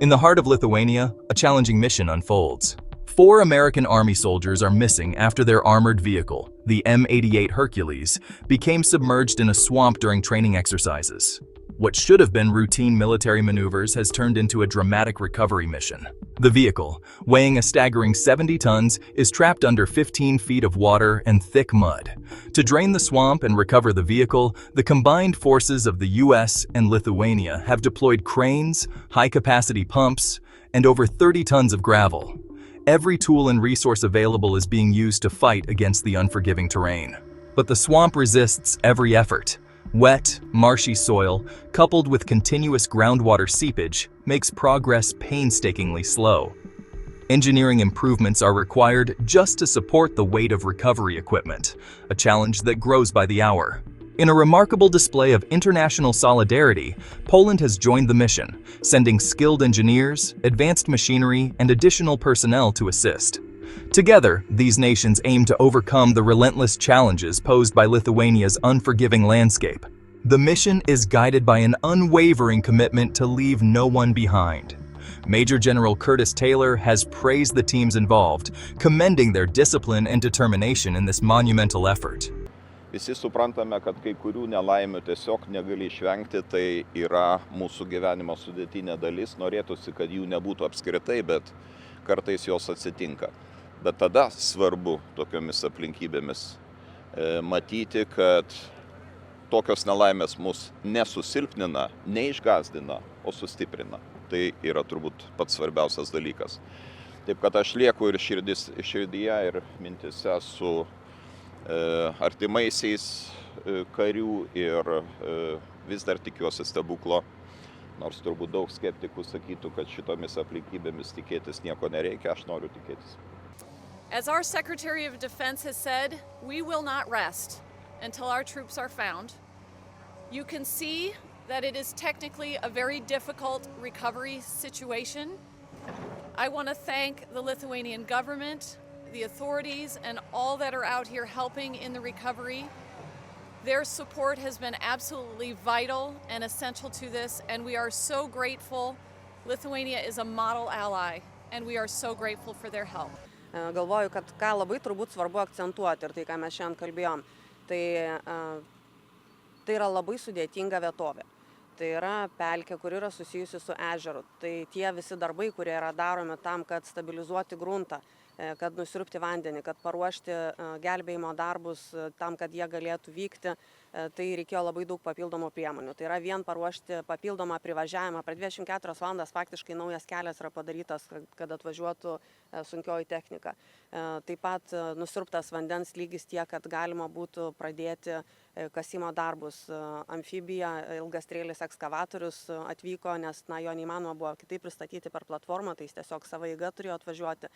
In the heart of Lithuania, a challenging mission unfolds. 4 American Army soldiers are missing after their armored vehicle, the M88 Hercules, became submerged in a swamp during training exercises. What should have been routine military maneuvers has turned into a dramatic recovery mission. The vehicle, weighing a staggering 70 tons, is trapped under 15 feet of water and thick mud. To drain the swamp and recover the vehicle, the combined forces of the US and Lithuania have deployed cranes, high-capacity pumps, and over 30 tons of gravel. Every tool and resource available is being used to fight against the unforgiving terrain. But the swamp resists every effort. Wet, marshy soil, coupled with continuous groundwater seepage, makes progress painstakingly slow. Engineering improvements are required just to support the weight of recovery equipment, a challenge that grows by the hour. In a remarkable display of international solidarity, Poland has joined the mission, sending skilled engineers, advanced machinery, and additional personnel to assist. Together, these nations aim to overcome the relentless challenges posed by Lithuania's unforgiving landscape. The mission is guided by an unwavering commitment to leave no one behind. Major General Curtis Taylor has praised the teams involved, commending their discipline and determination in this monumental effort. Visi suprantame, kad kai kurių nelaimių tiesiog negali išvengti, tai yra mūsų gyvenimo sudėtinė dalis. Norėtųsi, kad jų nebūtų apskritai, bet kartais jos atsitinka. Bet tada svarbu tokiomis aplinkybėmis matyti, kad tokios nelaimės mus nesusilpnina, neišgąsdina, o sustiprina. Tai yra turbūt pats svarbiausias dalykas. Taip kad aš lieku ir širdyje, ir mintise su artimaisiais karių ir vis dar tikiuosi stebuklo, nors turbūt daug skeptikų sakytų, kad šitomis aplinkybėmis tikėtis nieko nereikia, aš noriu tikėtis. As our Secretary of Defense has said, we will not rest until our troops are found. You can see that it is technically a very difficult recovery situation. I want to thank the Lithuanian government, the authorities, and all that are out here helping in the recovery. Their support has been absolutely vital and essential to this, and we are so grateful. Lithuania is a model ally, and we are so grateful for their help. Galvoju, kad ką labai turbūt svarbu akcentuoti ir tai, ką mes šiandien kalbėjom, tai yra labai sudėtinga vietovė. Tai yra pelkė, kur yra susijusi su ežeru. Tai tie visi darbai, kurie yra daromi tam, kad stabilizuoti gruntą, kad nusiurbti vandenį, kad paruošti gelbėjimo darbus tam, kad jie galėtų vykti, tai reikėjo labai daug papildomų priemonių. Tai yra vien paruošti papildomą privažiavimą. Per 24 valandas faktiškai naujas kelias yra padarytas, kad atvažiuotų sunkioji technika. Taip pat nusiurbtas vandens lygis tiek, kad galima būtų pradėti kasimo darbus. Amfibija, ilgastrėlis ekskavatorius atvyko, nes jo neįmanoma buvo kitaip pristatyti per platformą, tai jis tiesiog savo eiga turėjo atvažiuoti.